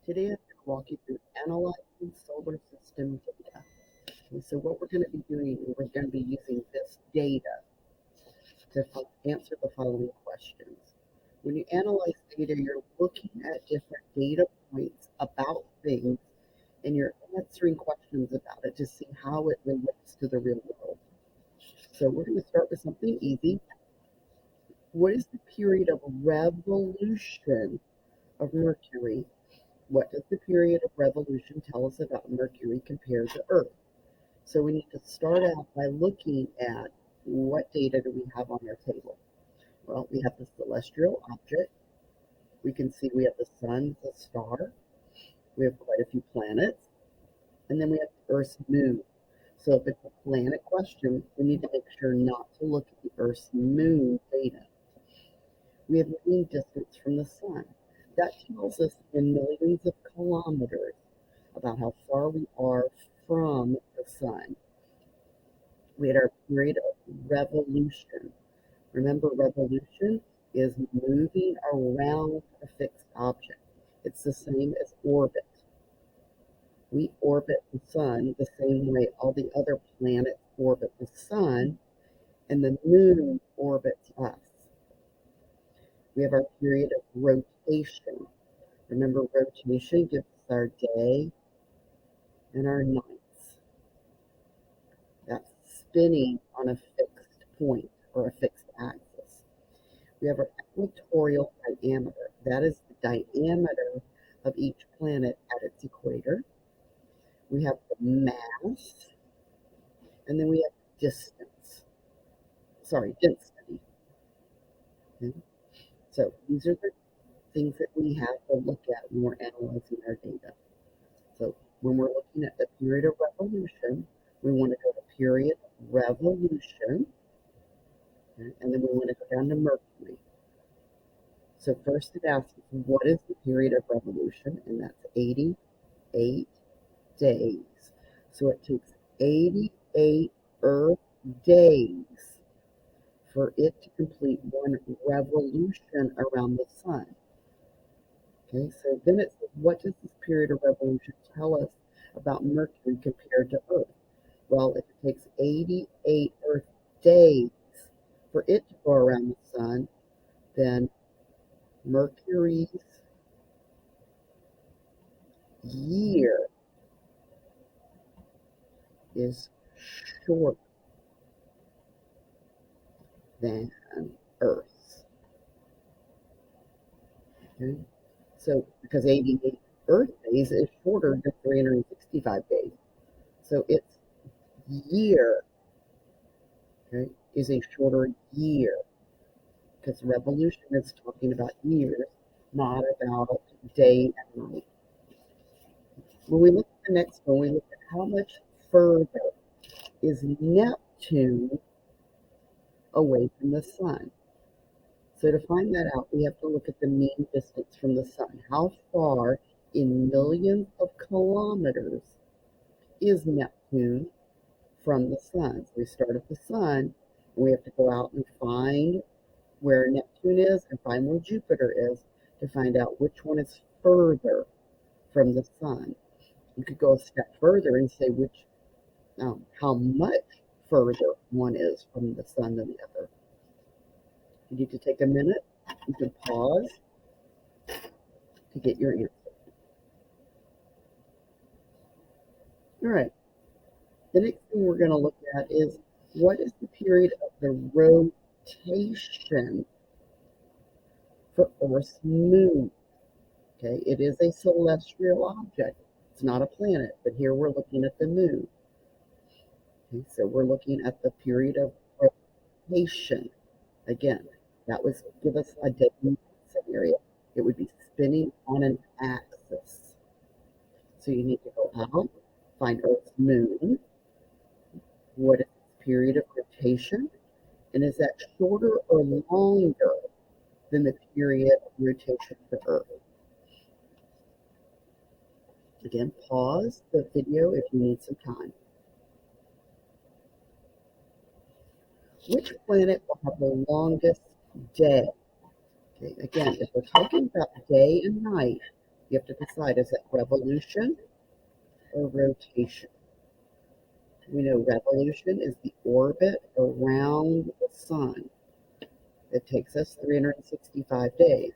Today I'm going to walk you through analyzing solar system data. And so what we're going to be doing, we're going to be using this data to answer the following questions. When you analyze data, you're looking at different data points about things and you're answering questions about it to see how it relates to the real world. So we're going to start with something easy. What is the period of revolution of Mercury? What does the period of revolution tell us about Mercury compared to Earth? So we need to start out by looking at what data do we have on our table? Well, we have the celestial object. We can see we have the sun, the star. We have quite a few planets. And then we have the Earth's moon. So if it's a planet question, we need to make sure not to look at the Earth's moon data. We have mean distance from the sun. That tells us in millions of kilometers about how far we are from the sun. We had our period of revolution. Remember, revolution is moving around a fixed object. It's the same as orbit. We orbit the sun the same way all the other planets orbit the sun, and the moon orbits us. We have our period of rotation. Remember, rotation gives us our day and our nights. That's spinning on a fixed point or a fixed axis. We have our equatorial diameter. That is the diameter of each planet at its equator. We have the mass, and then we have distance. Density. Okay? So these are the things that we have to look at when we're analyzing our data. So when we're looking at the period of revolution, we want to go to period revolution, okay? And then we want to go down to Mercury. So first it asks, what is the period of revolution? And that's 88 days. So it takes 88 Earth days for it to complete one revolution around the sun. Okay, so then it says, what does this period of revolution tell us about Mercury compared to Earth? Well, if it takes 88 Earth days for it to go around the sun, then Mercury's year is shorter than Earth's. Okay? So, because 88 Earth days is shorter than 365 days. So its year, okay, is a shorter year. Because revolution is talking about years, not about day and night. When we look at the next one, we look at how much further is Neptune away from the sun. So to find that out, we have to look at the mean distance from the sun. How far in millions of kilometers is Neptune from the sun? So we start at the sun, and we have to go out and find where Neptune is and find where Jupiter is to find out which one is further from the sun. You could go a step further and say how much further one is from the sun than the other. You need to take a minute. You can pause to get your answer. All right. The next thing we're going to look at is what is the period of the rotation for Earth's moon? Okay, it is a celestial object. It's not a planet, but here we're looking at the moon. Okay, so we're looking at the period of rotation. Again, that would give us a day scenario. It would be spinning on an axis. So you need to go out, find Earth's moon. What is its period of rotation? And is that shorter or longer than the period of rotation for Earth? Again, pause the video if you need some time. Which planet will have the longest day? Okay, again, if we're talking about day and night, You have to decide, is it revolution or rotation? We know revolution is the orbit around the sun. It takes us 365 days.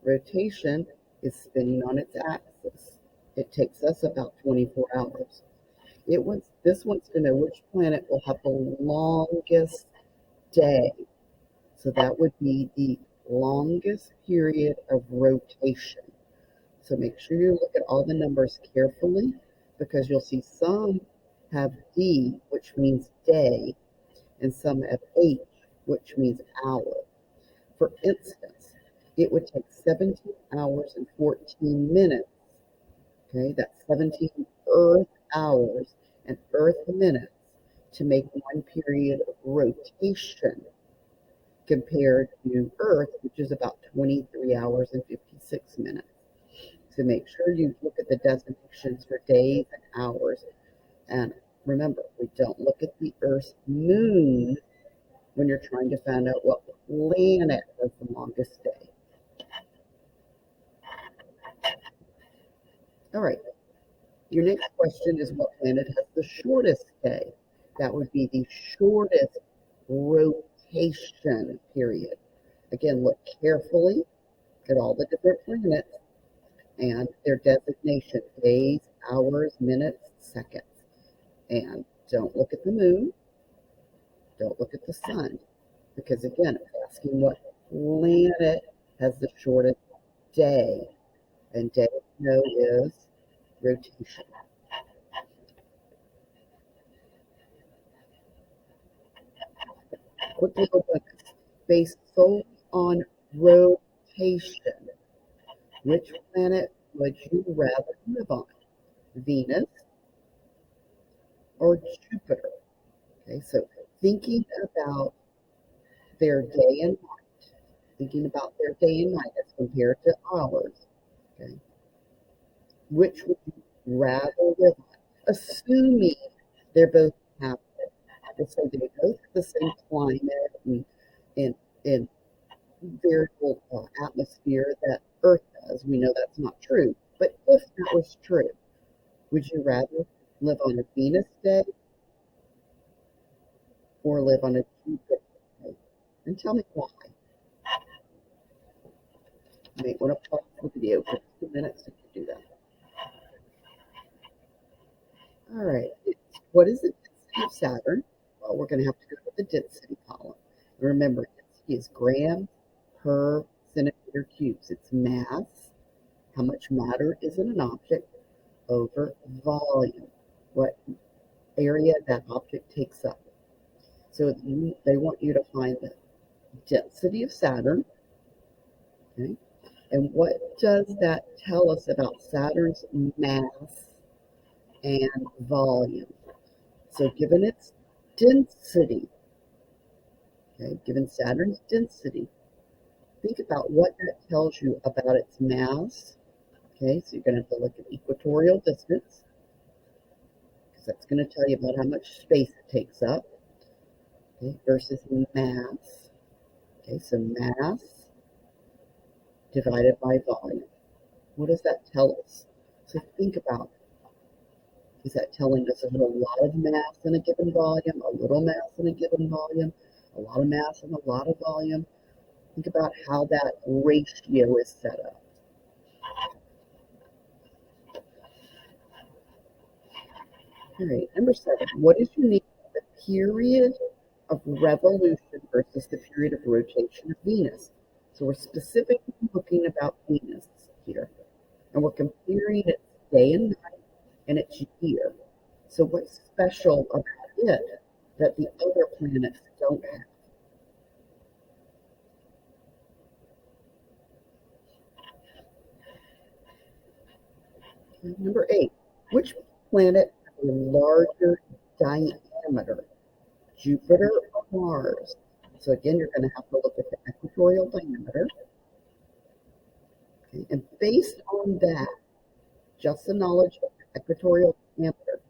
Rotation is spinning on its axis. It takes us about 24 hours. This wants to know which planet will have the longest day. So that would be the longest period of rotation. So make sure you look at all the numbers carefully, because you'll see some have D, which means day, and some have H, which means hour. For instance, it would take 17 hours and 14 minutes. Okay, that's 17 Earth hours and Earth minutes to make one period of rotation, compared to Earth, which is about 23 hours and 56 minutes. So make sure you look at the designations for days and hours. And remember, we don't look at the Earth's moon when you're trying to find out what planet has the longest day. All right. Your next question is, what planet has the shortest day? That would be the shortest rotation period. Again, look carefully at all the different planets and their designation: days, hours, minutes, seconds. And don't look at the moon. Don't look at the sun. Because again, it's asking what planet has the shortest day. And day, we know, is rotation. Quick little bonus. Based solely on rotation, which planet would you rather live on? Venus or Jupiter? Okay, so thinking about their day and night, thinking about their day and night as compared to ours, okay, which would you rather live on? Assuming they're both habitable. So they both have the same climate and variable atmosphere that Earth does. We know that's not true. But if that was true, would you rather live on a Venus day or live on a Jupiter day? And tell me why. You may want to pause the video for 2 minutes if you do that. All right. What is the density of Saturn? Well, we're going to have to go to the density column. Remember, density is grams per centimeter cubes. It's mass, how much matter is in an object, over volume, what area that object takes up. So they want you to find the density of Saturn. Okay? And what does that tell us about Saturn's mass and volume? So given its density, okay, given Saturn's density, think about what that tells you about its mass. Okay, so you're going to have to look at equatorial distance, because that's going to tell you about how much space it takes up, okay, versus mass. Okay, so mass divided by volume. What does that tell us? So think about it. Is that telling us there's a lot of mass in a given volume, a little mass in a given volume, a lot of mass and a lot of volume? Think about how that ratio is set up. All right, number 7. What is unique about the period of revolution versus the period of rotation of Venus? So we're specifically looking about Venus here, and we're comparing its day and night and its year. So what's special about it that the other planets don't have? Okay, number 8. Which planet has a larger diameter, Jupiter or Mars? So again, you're going to have to look at the equatorial diameter. Okay, and based on that, just the knowledge of the equatorial diameter,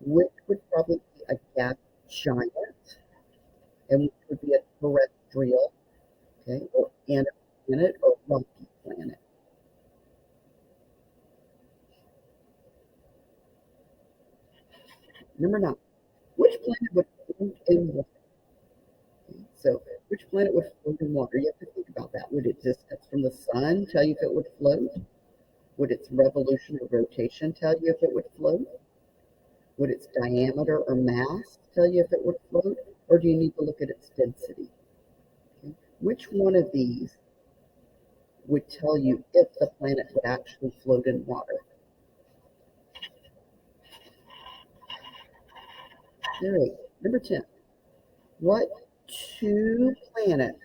which would probably be a gas giant, and which would be a terrestrial, okay, or a planet or rocky planet. Number 9, which planet would float in water? So, which planet would float in water? You have to think about that. Would it distance from the sun tell you if it would float? Would its revolution or rotation tell you if it would float? Would its diameter or mass tell you if it would float? Or do you need to look at its density? Okay. Which one of these would tell you if the planet would actually float in water? All right. Number 10. What two planets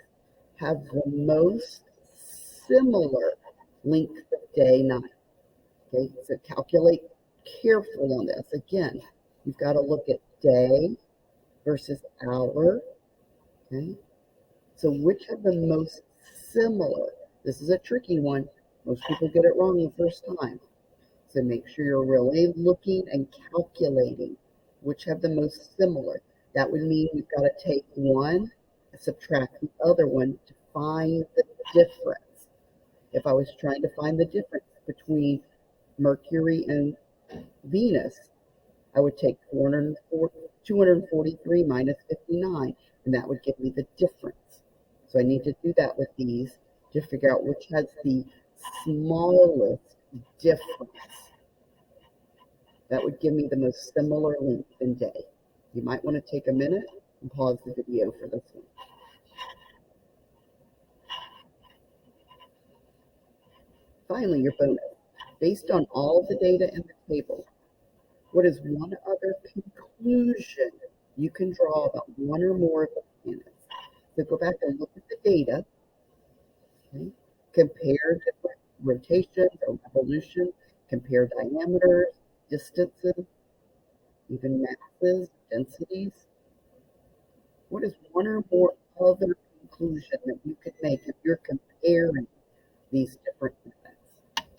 have the most similar length of day night? Okay, so calculate careful on this. Again, you've got to look at day versus hour. Okay, so which have the most similar? This is a tricky one. Most people get it wrong the first time. So make sure you're really looking and calculating which have the most similar. That would mean you've got to take one, subtract the other one to find the difference. If I was trying to find the difference between Mercury and Venus, I would take 243 minus 59, and that would give me the difference. So I need to do that with these to figure out which has the smallest difference. That would give me the most similar length in day. You might want to take a minute and pause the video for this one. Finally, your bonus. Based on all the data in the table, what is one other conclusion you can draw about one or more of the planets? So go back and look at the data, okay? Compare different rotations or revolution, compare diameters, distances, even masses, densities. What is one or more other conclusion that you could make if you're comparing these different planets?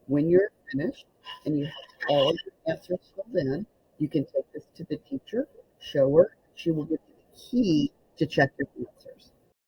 When you're finished and you have all your answers filled in, you can take this to the teacher, show her. She will give you the key to check your answers.